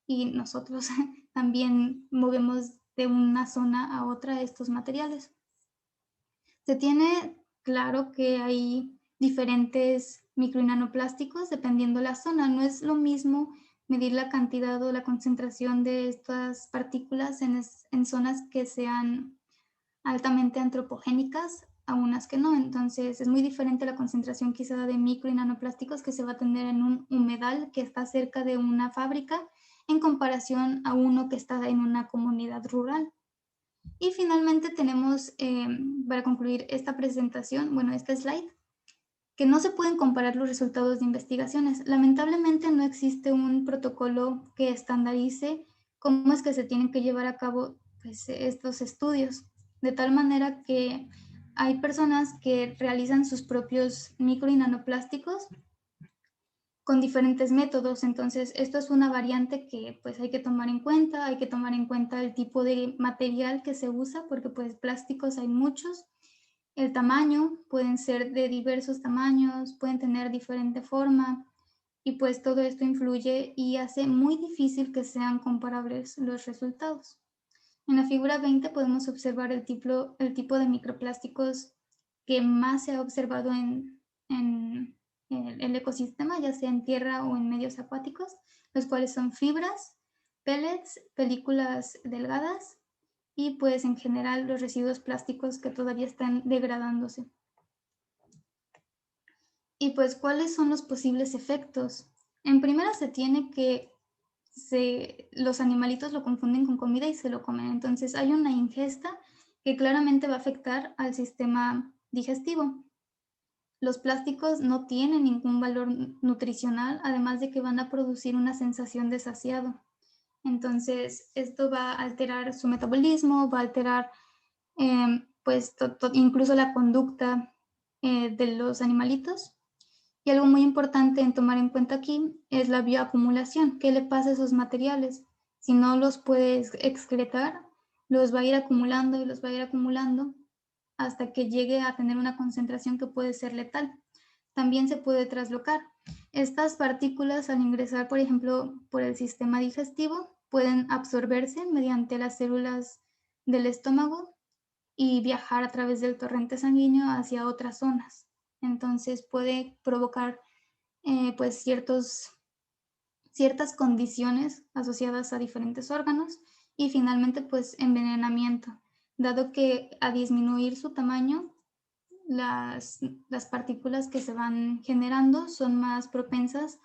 y nosotros también movemos de una zona a otra estos materiales. Se tiene claro que hay diferentes micro y nanoplásticos dependiendo la zona. No es lo mismo medir la cantidad o la concentración de estas partículas en zonas que sean altamente antropogénicas a unas que no. Entonces es muy diferente la concentración quizá de micro y nanoplásticos que se va a tener en un humedal que está cerca de una fábrica en comparación a uno que está en una comunidad rural. Y finalmente tenemos, para concluir esta presentación, bueno, este slide, que no se pueden comparar los resultados de investigaciones. Lamentablemente no existe un protocolo que estandarice cómo es que se tienen que llevar a cabo pues, estos estudios, de tal manera que hay personas que realizan sus propios micro y nanoplásticos con diferentes métodos. Entonces, esto es una variante que pues hay que tomar en cuenta. Hay que tomar en cuenta el tipo de material que se usa, porque pues plásticos hay muchos. El tamaño, pueden ser de diversos tamaños, pueden tener diferente forma, y pues todo esto influye y hace muy difícil que sean comparables los resultados. En la figura 20 podemos observar el tipo de microplásticos que más se ha observado en el ecosistema, ya sea en tierra o en medios acuáticos, los cuales son fibras, pellets, películas delgadas y pues en general los residuos plásticos que todavía están degradándose. Y pues, ¿cuáles son los posibles efectos? En primera se tiene que los animalitos lo confunden con comida y se lo comen. Entonces hay una ingesta que claramente va a afectar al sistema digestivo. Los plásticos no tienen ningún valor nutricional, además de que van a producir una sensación de saciado. Entonces, esto va a alterar su metabolismo, va a alterar pues incluso la conducta de los animalitos. Y algo muy importante en tomar en cuenta aquí es la bioacumulación. ¿Qué le pasa a esos materiales? Si no los puedes excretar, los va a ir acumulando y los va a ir acumulando hasta que llegue a tener una concentración que puede ser letal. También se puede traslocar. Estas partículas, al ingresar, por ejemplo, por el sistema digestivo, pueden absorberse mediante las células del estómago y viajar a través del torrente sanguíneo hacia otras zonas. Entonces puede provocar pues ciertas condiciones asociadas a diferentes órganos y finalmente pues envenenamiento, dado que a disminuir su tamaño, las partículas que se van generando son más propensas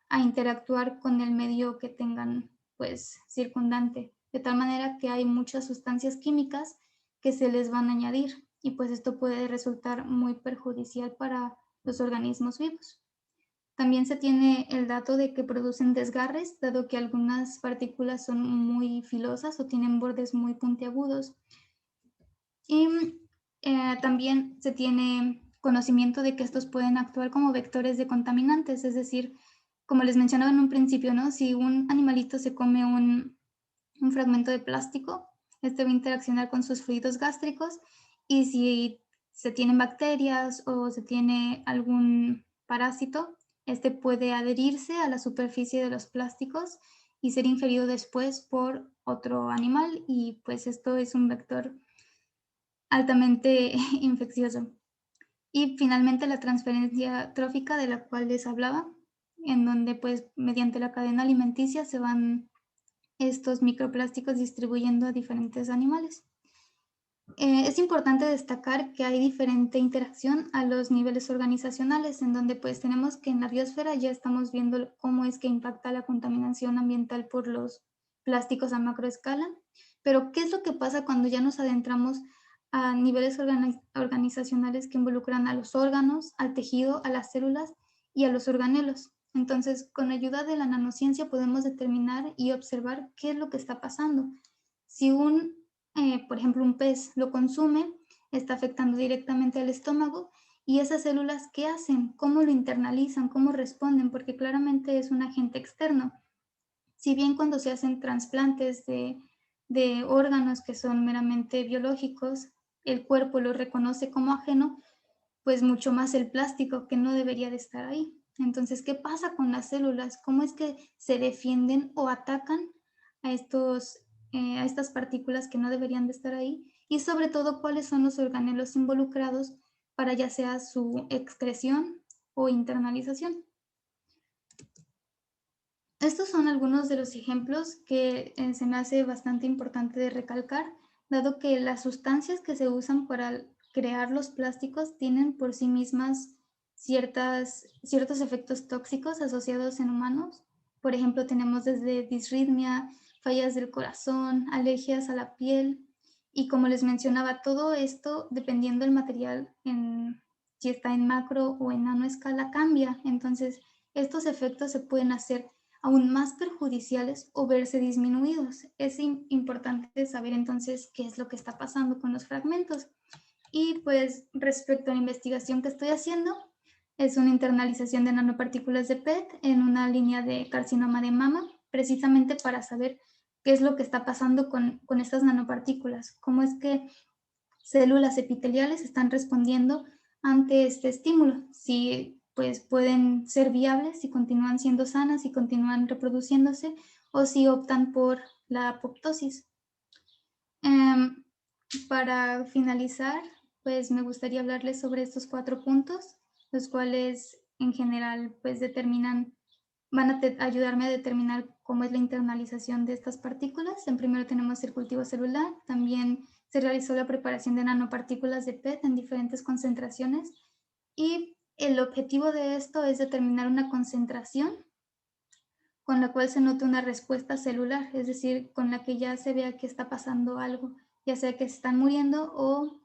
a interactuar con el medio que tengan pues circundante, de tal manera que hay muchas sustancias químicas que se les van a añadir y pues esto puede resultar muy perjudicial para los organismos vivos. También se tiene el dato de que producen desgarres, dado que algunas partículas son muy filosas o tienen bordes muy puntiagudos. Y también se tiene conocimiento de que estos pueden actuar como vectores de contaminantes, es decir, como les mencionaba en un principio, ¿no? Si un animalito se come un fragmento de plástico, este va a interaccionar con sus fluidos gástricos y si se tienen bacterias o se tiene algún parásito, este puede adherirse a la superficie de los plásticos y ser ingerido después por otro animal y pues esto es un vector altamente infeccioso. Y finalmente la transferencia trófica de la cual les hablaba, en donde pues mediante la cadena alimenticia se van estos microplásticos distribuyendo a diferentes animales. Es importante destacar que hay diferente interacción a los niveles organizacionales, en donde pues tenemos que en la biosfera ya estamos viendo cómo es que impacta la contaminación ambiental por los plásticos a macroescala, pero ¿qué es lo que pasa cuando ya nos adentramos a niveles organizacionales que involucran a los órganos, al tejido, a las células y a los organelos? Entonces, con ayuda de la nanociencia podemos determinar y observar qué es lo que está pasando. Si por ejemplo, un pez lo consume, está afectando directamente al estómago y esas células, ¿qué hacen? ¿Cómo lo internalizan? ¿Cómo responden? Porque claramente es un agente externo. Si bien cuando se hacen trasplantes de órganos que son meramente biológicos, el cuerpo lo reconoce como ajeno, pues mucho más el plástico que no debería de estar ahí. Entonces, ¿qué pasa con las células? ¿Cómo es que se defienden o atacan a estas partículas que no deberían de estar ahí? Y sobre todo, ¿cuáles son los organelos involucrados para ya sea su excreción o internalización? Estos son algunos de los ejemplos que se me hace bastante importante de recalcar, dado que las sustancias que se usan para crear los plásticos tienen por sí mismas ciertos efectos tóxicos asociados en humanos. Por ejemplo, tenemos desde disritmia, fallas del corazón, alergias a la piel y como les mencionaba, todo esto dependiendo del material, si está en macro o en nano escala, cambia. Entonces, estos efectos se pueden hacer aún más perjudiciales o verse disminuidos. Es importante saber entonces qué es lo que está pasando con los fragmentos. Y pues respecto a la investigación que estoy haciendo, es una internalización de nanopartículas de PET en una línea de carcinoma de mama, precisamente para saber qué es lo que está pasando con estas nanopartículas, cómo es que células epiteliales están respondiendo ante este estímulo, si pues pueden ser viables, si continúan siendo sanas, si continúan reproduciéndose o si optan por la apoptosis. Para finalizar, pues me gustaría hablarles sobre estos 4 puntos, los cuales en general pues van a ayudarme a determinar cómo es la internalización de estas partículas. En primero tenemos el cultivo celular, también se realizó la preparación de nanopartículas de PET en diferentes concentraciones y el objetivo de esto es determinar una concentración con la cual se note una respuesta celular, es decir, con la que ya se vea que está pasando algo, ya sea que se están muriendo o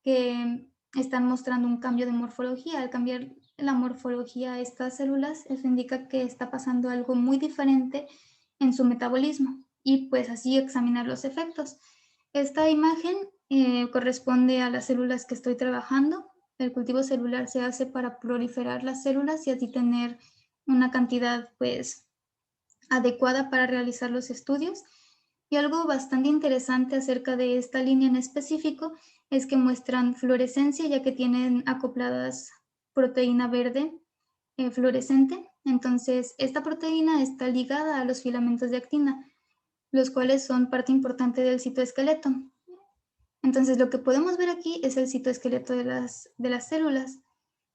que están mostrando un cambio de morfología. Al cambiar la morfología a estas células, eso indica que está pasando algo muy diferente en su metabolismo y pues así examinar los efectos. Esta imagen corresponde a las células que estoy trabajando. El cultivo celular se hace para proliferar las células y así tener una cantidad pues adecuada para realizar los estudios. Y algo bastante interesante acerca de esta línea en específico es que muestran fluorescencia, ya que tienen acopladas proteína verde fluorescente. Entonces, esta proteína está ligada a los filamentos de actina, los cuales son parte importante del citoesqueleto. Entonces, lo que podemos ver aquí es el citoesqueleto de las células.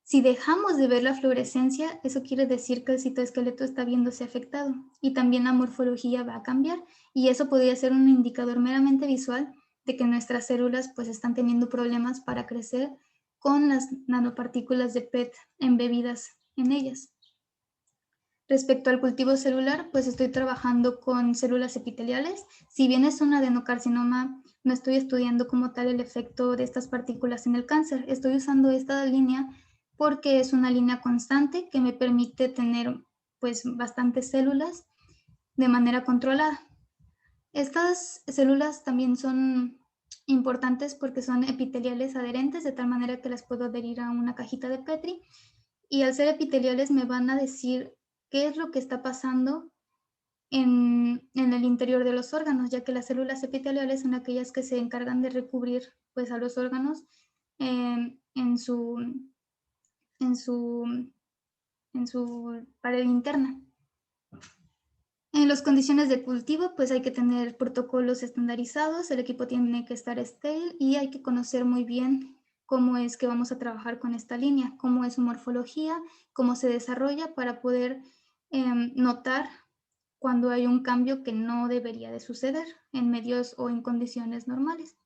Si dejamos de ver la fluorescencia, eso quiere decir que el citoesqueleto está viéndose afectado y también la morfología va a cambiar y eso podría ser un indicador meramente visual de que nuestras células pues están teniendo problemas para crecer con las nanopartículas de PET embebidas en ellas. Respecto al cultivo celular, pues estoy trabajando con células epiteliales. Si bien es un adenocarcinoma, no estoy estudiando como tal el efecto de estas partículas en el cáncer. Estoy usando esta línea porque es una línea constante que me permite tener pues bastantes células de manera controlada. Estas células también son importantes porque son epiteliales adherentes, de tal manera que las puedo adherir a una cajita de Petri y al ser epiteliales me van a decir qué es lo que está pasando en el interior de los órganos, ya que las células epiteliales son aquellas que se encargan de recubrir pues, a los órganos en su pared interna. En las condiciones de cultivo, pues hay que tener protocolos estandarizados, el equipo tiene que estar estéril y hay que conocer muy bien cómo es que vamos a trabajar con esta línea, cómo es su morfología, cómo se desarrolla para poder notar cuando hay un cambio que no debería de suceder en medios o en condiciones normales.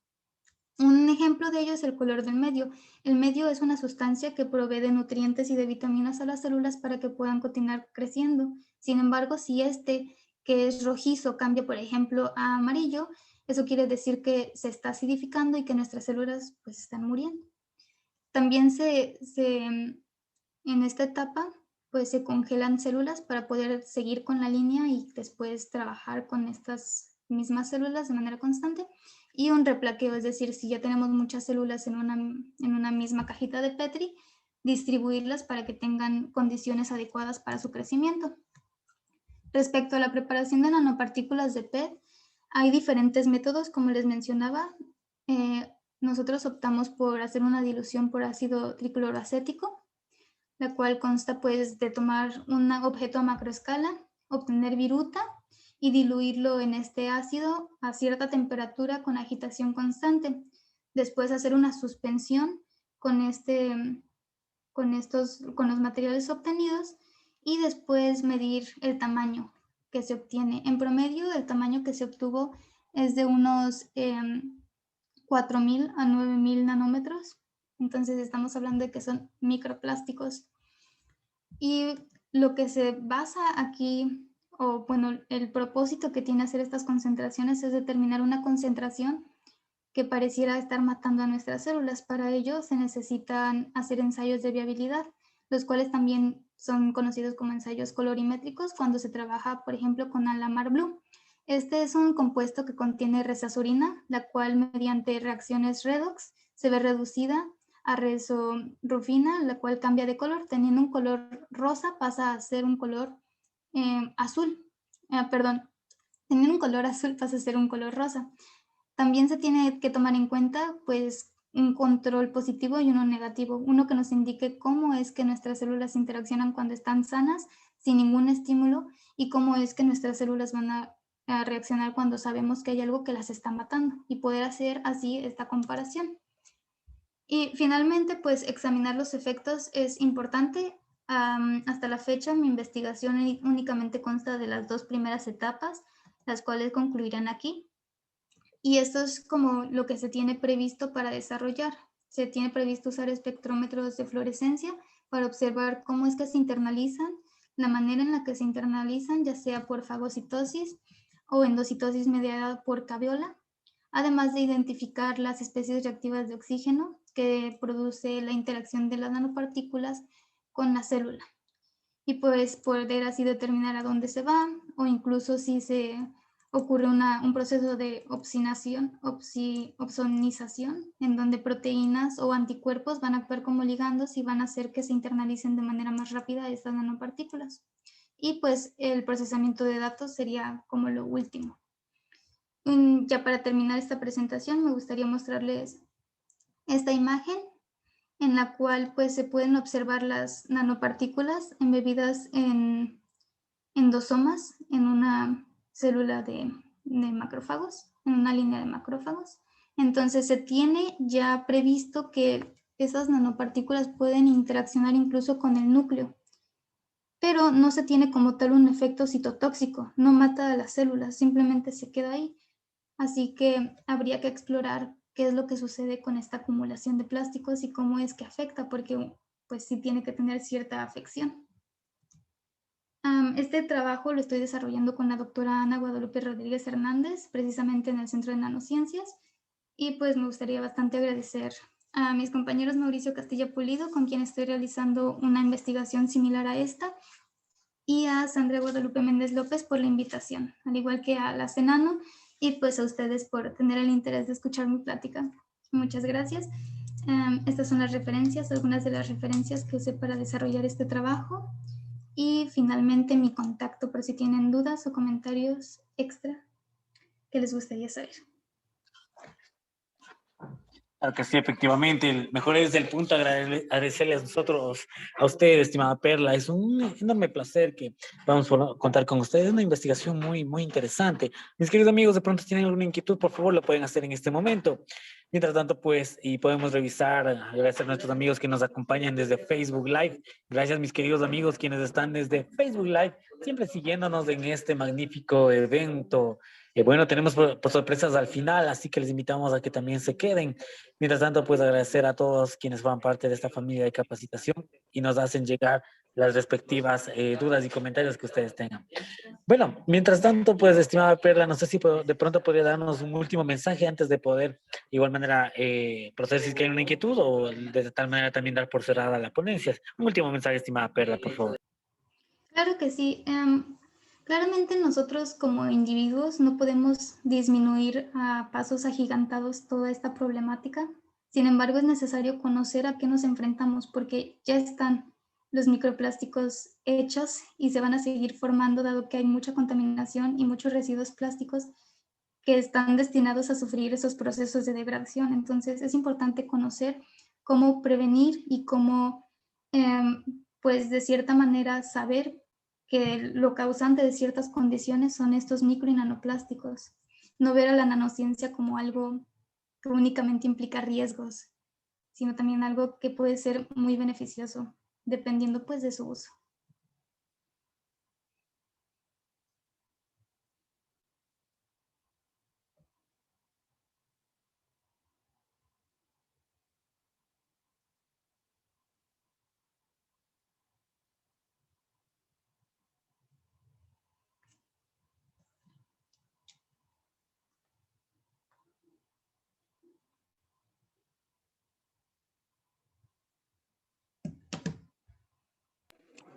Un ejemplo de ello es el color del medio. El medio es una sustancia que provee de nutrientes y de vitaminas a las células para que puedan continuar creciendo. Sin embargo, si este, que es rojizo, cambia, por ejemplo, a amarillo, eso quiere decir que se está acidificando y que nuestras células pues están muriendo. También en esta etapa pues se congelan células para poder seguir con la línea y después trabajar con estas mismas células de manera constante. Y un replaqueo, es decir, si ya tenemos muchas células en una misma cajita de Petri, distribuirlas para que tengan condiciones adecuadas para su crecimiento. Respecto a la preparación de nanopartículas de PET, hay diferentes métodos, como les mencionaba. Nosotros optamos por hacer una dilución por ácido tricloroacético, la cual consta pues de tomar un objeto a macroescala, obtener viruta y diluirlo en este ácido a cierta temperatura con agitación constante. Después hacer una suspensión con los materiales obtenidos y después medir el tamaño que se obtiene. En promedio, el tamaño que se obtuvo es de unos 4.000 a 9.000 nanómetros. Entonces estamos hablando de que son microplásticos. Y lo que se basa aquí, o bueno, el propósito que tiene hacer estas concentraciones es determinar una concentración que pareciera estar matando a nuestras células. Para ello se necesitan hacer ensayos de viabilidad, los cuales también son conocidos como ensayos colorimétricos cuando se trabaja, por ejemplo, con Alamar Blue. Este es un compuesto que contiene resasurina, la cual mediante reacciones redox se ve reducida a resorufina, la cual cambia de color. Teniendo un color rosa pasa a ser un color azul. Teniendo un color azul pasa a ser un color rosa. También se tiene que tomar en cuenta pues un control positivo y uno negativo, uno que nos indique cómo es que nuestras células interaccionan cuando están sanas, sin ningún estímulo, y cómo es que nuestras células van a reaccionar cuando sabemos que hay algo que las está matando, y poder hacer así esta comparación. Y finalmente, pues examinar los efectos es importante. Hasta la fecha, mi investigación únicamente consta de las 2 primeras etapas, las cuales concluirán aquí. Y esto es como lo que se tiene previsto para desarrollar. Se tiene previsto usar espectrómetros de fluorescencia para observar cómo es que se internalizan, la manera en la que se internalizan, ya sea por fagocitosis o endocitosis mediada por caviola, además de identificar las especies reactivas de oxígeno que produce la interacción de las nanopartículas con la célula. Y pues poder así determinar a dónde se va, o incluso si se ocurre un proceso de opsonización, en donde proteínas o anticuerpos van a actuar como ligandos y van a hacer que se internalicen de manera más rápida estas nanopartículas. Y pues el procesamiento de datos sería como lo último. Ya para terminar esta presentación, me gustaría mostrarles esta imagen en la cual pues se pueden observar las nanopartículas embebidas en endosomas, en una célula de macrófagos, en una línea de macrófagos. Entonces se tiene ya previsto que esas nanopartículas pueden interaccionar incluso con el núcleo, pero no se tiene como tal un efecto citotóxico, no mata a las células, simplemente se queda ahí. Así que habría que explorar qué es lo que sucede con esta acumulación de plásticos y cómo es que afecta, porque pues sí tiene que tener cierta afección. Este trabajo lo estoy desarrollando con la doctora Ana Guadalupe Rodríguez Hernández, precisamente en el Centro de Nanociencias, y pues me gustaría bastante agradecer a mis compañeros Mauricio Castilla Pulido, con quien estoy realizando una investigación similar a esta, y a Sandra Guadalupe Méndez López por la invitación, al igual que a la Senano, y pues a ustedes por tener el interés de escuchar mi plática. Muchas gracias. Estas son las referencias, algunas de las referencias que usé para desarrollar este trabajo. Y finalmente mi contacto por si tienen dudas o comentarios extra que les gustaría saber. Claro que sí, efectivamente, el mejor es el punto agradecerles a nosotros, a usted, estimada Perla. Es un enorme placer que vamos a contar con ustedes. Es una investigación muy, muy interesante. Mis queridos amigos, de pronto si tienen alguna inquietud, por favor, lo pueden hacer en este momento. Mientras tanto, pues, y podemos revisar, agradecer a nuestros amigos que nos acompañan desde Facebook Live. Gracias, mis queridos amigos, quienes están desde Facebook Live, siempre siguiéndonos en este magnífico evento. Bueno, tenemos por sorpresas al final, así que les invitamos a que también se queden. Mientras tanto, pues agradecer a todos quienes forman parte de esta familia de capacitación y nos hacen llegar las respectivas dudas y comentarios que ustedes tengan. Bueno, mientras tanto, pues, estimada Perla, no sé si de pronto podría darnos un último mensaje antes de poder, de igual manera, proceder si es que hay una inquietud o de tal manera también dar por cerrada la ponencia. Un último mensaje, estimada Perla, por favor. Claro que sí. Claramente nosotros como individuos no podemos disminuir a pasos agigantados toda esta problemática. Sin embargo, es necesario conocer a qué nos enfrentamos porque ya están los microplásticos hechos y se van a seguir formando dado que hay mucha contaminación y muchos residuos plásticos que están destinados a sufrir esos procesos de degradación. Entonces es importante conocer cómo prevenir y cómo, pues de cierta manera, saber que lo causante de ciertas condiciones son estos micro y nanoplásticos. No ver a la nanociencia como algo que únicamente implica riesgos, sino también algo que puede ser muy beneficioso, dependiendo pues de su uso.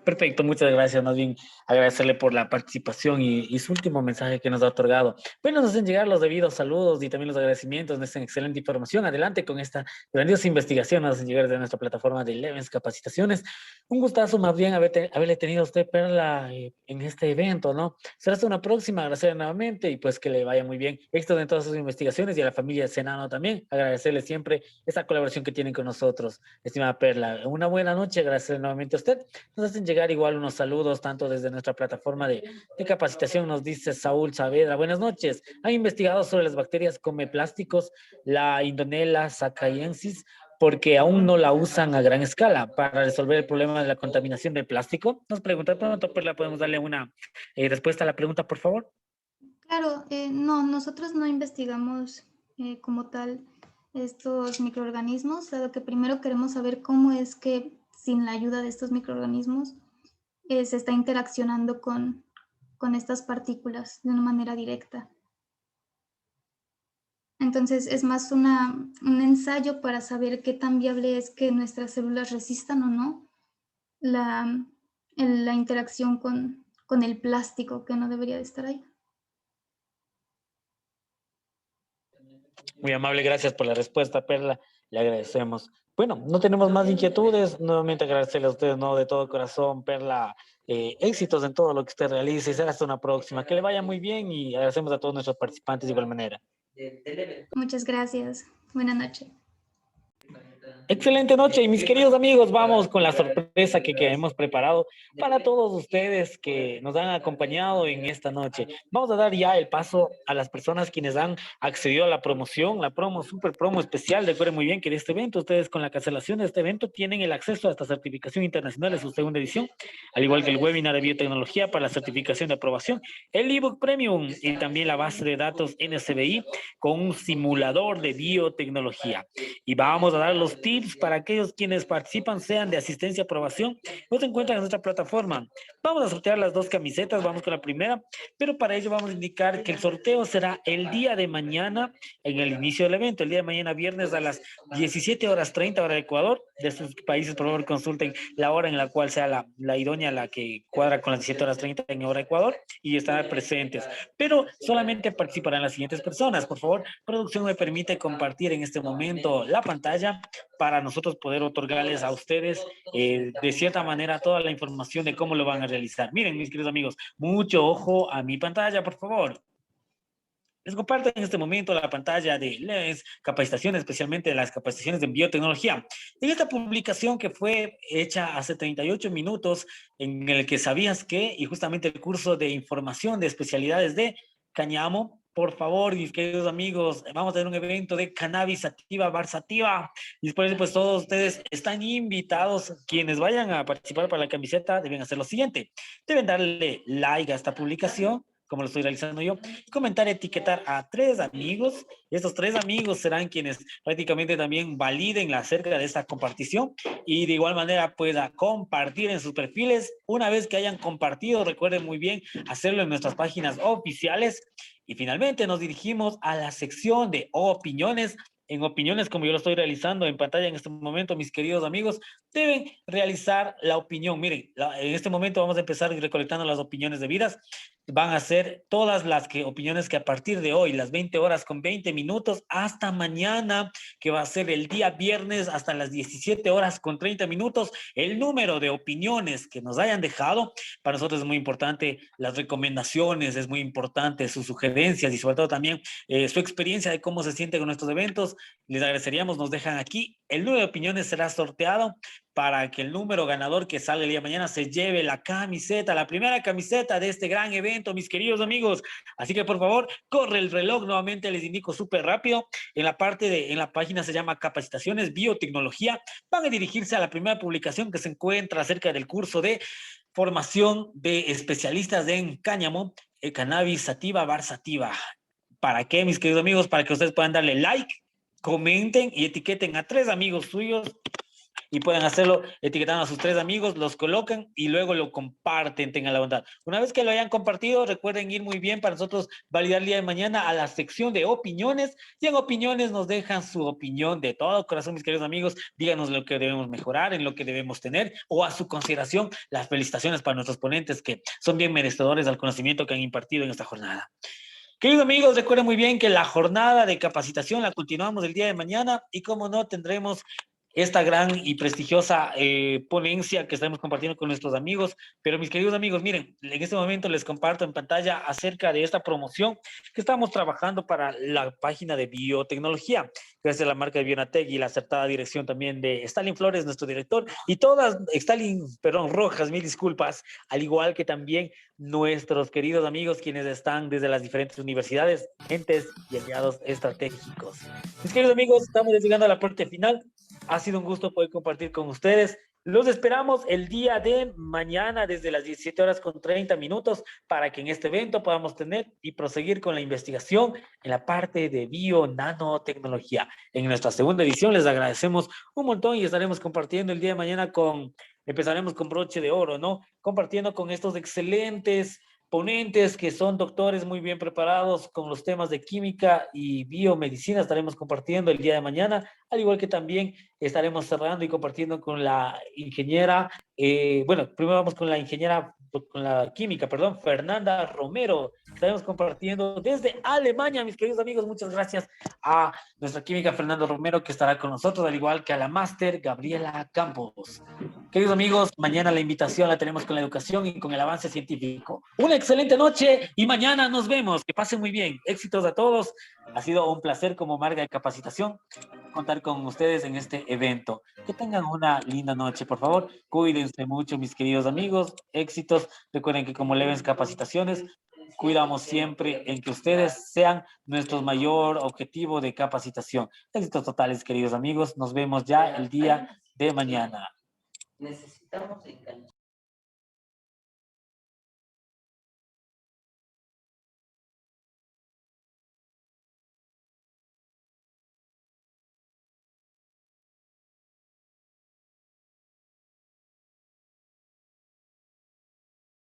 Perfecto, muchas gracias. Más bien agradecerle por la participación y su último mensaje que nos ha otorgado. Bueno, nos hacen llegar los debidos saludos y también los agradecimientos de esta excelente información. Adelante con esta grandiosa investigación. Nos hacen llegar de nuestra plataforma de Levens Capacitaciones. Un gustazo más bien haberle tenido a usted, Perla, en este evento, ¿no? Será hasta una próxima. Agradecerle nuevamente y pues que le vaya muy bien. Éxito en todas sus investigaciones y a la familia Senano también. Agradecerle siempre esta colaboración que tienen con nosotros, estimada Perla. Una buena noche. Agradecerle nuevamente a usted. Nos hacen llegar igual unos saludos, tanto desde nuestra plataforma de capacitación, nos dice Saúl Saavedra. Buenas noches. Han investigado sobre las bacterias come plásticos, la Indonella sacaiensis, porque aún no la usan a gran escala para resolver el problema de la contaminación del plástico. Nos pregunta pronto, pues la podemos darle una respuesta a la pregunta, por favor. Claro, no, nosotros no investigamos como tal estos microorganismos, dado que primero queremos saber cómo es que sin la ayuda de estos microorganismos se está interaccionando con estas partículas de una manera directa. Entonces es más un ensayo para saber qué tan viable es que nuestras células resistan o no la interacción con el plástico que no debería de estar ahí. Muy amable, gracias por la respuesta, Perla. Le agradecemos. Bueno, no tenemos más inquietudes. Nuevamente agradecerle a ustedes, ¿no? De todo corazón, Perla. Éxitos en todo lo que usted realice y será hasta una próxima. Que le vaya muy bien y agradecemos a todos nuestros participantes de igual manera. Muchas gracias. Buenas noches. Excelente noche y mis queridos amigos, vamos con la sorpresa que hemos preparado para todos ustedes que nos han acompañado en esta noche. Vamos a dar ya el paso a las personas quienes han accedido a la promoción, la promo, super promo especial. Recuerden muy bien que de este evento, ustedes con la cancelación de este evento tienen el acceso a esta certificación internacional en su segunda edición, al igual que el webinar de biotecnología para la certificación de aprobación, el ebook premium y también la base de datos NSBI con un simulador de biotecnología. Y vamos a dar los tips para aquellos quienes participan, sean de asistencia a aprobación, nos encuentran en nuestra plataforma. Vamos a sortear las 2 camisetas, vamos con la primera, pero para ello vamos a indicar que el sorteo será el día de mañana en el inicio del evento, el día de mañana viernes a las 17:30 hora de Ecuador. De sus países, por favor, consulten la hora en la cual sea la idónea, la que cuadra con las 17:30 en hora de Ecuador y estarán presentes. Pero solamente participarán las siguientes personas. Por favor, producción me permite compartir en este momento la pantalla para nosotros poder otorgarles a ustedes de cierta manera toda la información de cómo lo van a realizar. Miren, mis queridos amigos, mucho ojo a mi pantalla, por favor. Les comparto en este momento la pantalla de Levens Capacitación, especialmente de las capacitaciones de biotecnología. En esta publicación que fue hecha hace 38 minutos, en el que sabías que, y justamente el curso de información de especialidades de Cañamo, por favor, mis queridos amigos, vamos a tener un evento de cannabis sativa, barsativa. Y después, pues todos ustedes están invitados. Quienes vayan a participar para la camiseta deben hacer lo siguiente. Deben darle like a esta publicación, como lo estoy realizando yo, comentar, etiquetar a 3 amigos. Estos 3 amigos serán quienes prácticamente también validen acerca de esta compartición y de igual manera pueda compartir en sus perfiles. Una vez que hayan compartido, recuerden muy bien hacerlo en nuestras páginas oficiales. Y finalmente nos dirigimos a la sección de opiniones. En opiniones, como yo lo estoy realizando en pantalla en este momento, mis queridos amigos, deben realizar la opinión. Miren, en este momento vamos a empezar recolectando las opiniones debidas. Van a ser todas las opiniones que a partir de hoy, las 20:20 hasta mañana, que va a ser el día viernes, hasta las 17:30, el número de opiniones que nos hayan dejado. Para nosotros es muy importante las recomendaciones, es muy importante sus sugerencias y sobre todo también su experiencia de cómo se siente con nuestros eventos. Les agradeceríamos, nos dejan aquí. El número de opiniones será sorteado para que el número ganador que sale el día de mañana se lleve la camiseta, la primera camiseta de este gran evento, mis queridos amigos. Así que por favor, corre el reloj, nuevamente les indico súper rápido. En la página se llama Capacitaciones Biotecnología. Van a dirigirse a la primera publicación que se encuentra acerca del curso de formación de especialistas en cáñamo, cannabis sativa, barsativa. ¿Para qué, mis queridos amigos? Para que ustedes puedan darle like, comenten y etiqueten a 3 amigos suyos y pueden hacerlo etiquetando a sus 3 amigos, los colocan y luego lo comparten, tengan la bondad. Una vez que lo hayan compartido, recuerden ir muy bien para nosotros validar el día de mañana a la sección de opiniones, y en opiniones nos dejan su opinión de todo corazón, mis queridos amigos. Díganos lo que debemos mejorar, en lo que debemos tener, o a su consideración las felicitaciones para nuestros ponentes que son bien merecedores al conocimiento que han impartido en esta jornada. Queridos amigos, recuerden muy bien que la jornada de capacitación la continuamos el día de mañana y, como no, tendremos esta gran y prestigiosa ponencia que estaremos compartiendo con nuestros amigos. Pero, mis queridos amigos, miren, en este momento les comparto en pantalla acerca de esta promoción que estamos trabajando para la página de biotecnología, gracias a la marca de Bionatec y la acertada dirección también de Stalin Flores, nuestro director, y todas, perdón, Rojas, mil disculpas, al igual que también nuestros queridos amigos quienes están desde las diferentes universidades, entes y aliados estratégicos. Mis queridos amigos, estamos llegando a la parte final. Ha sido un gusto poder compartir con ustedes. Los esperamos el día de mañana desde las 17:30 para que en este evento podamos tener y proseguir con la investigación en la parte de bio-nanotecnología. En nuestra segunda edición les agradecemos un montón y estaremos compartiendo el día de mañana empezaremos con broche de oro, ¿no? Compartiendo con estos excelentes ponentes que son doctores muy bien preparados con los temas de química y biomedicina. Estaremos compartiendo el día de mañana, al igual que también estaremos cerrando y compartiendo con la ingeniera, primero vamos con la ingeniera, con la química, perdón, Fernanda Romero. Estaremos compartiendo desde Alemania, mis queridos amigos. Muchas gracias a nuestra química Fernanda Romero, que estará con nosotros, al igual que a la máster Gabriela Campos. Queridos amigos, mañana la invitación la tenemos con la educación y con el avance científico. Una excelente noche y mañana nos vemos. Que pasen muy bien. Éxitos a todos. Ha sido un placer como marca de capacitación contar con ustedes en este evento. Que tengan una linda noche, por favor. Cuídense mucho, mis queridos amigos. Éxitos. Recuerden que como Levens Capacitaciones, cuidamos siempre en que ustedes sean nuestro mayor objetivo de capacitación. Éxitos totales, queridos amigos. Nos vemos ya el día de mañana. Necesitamos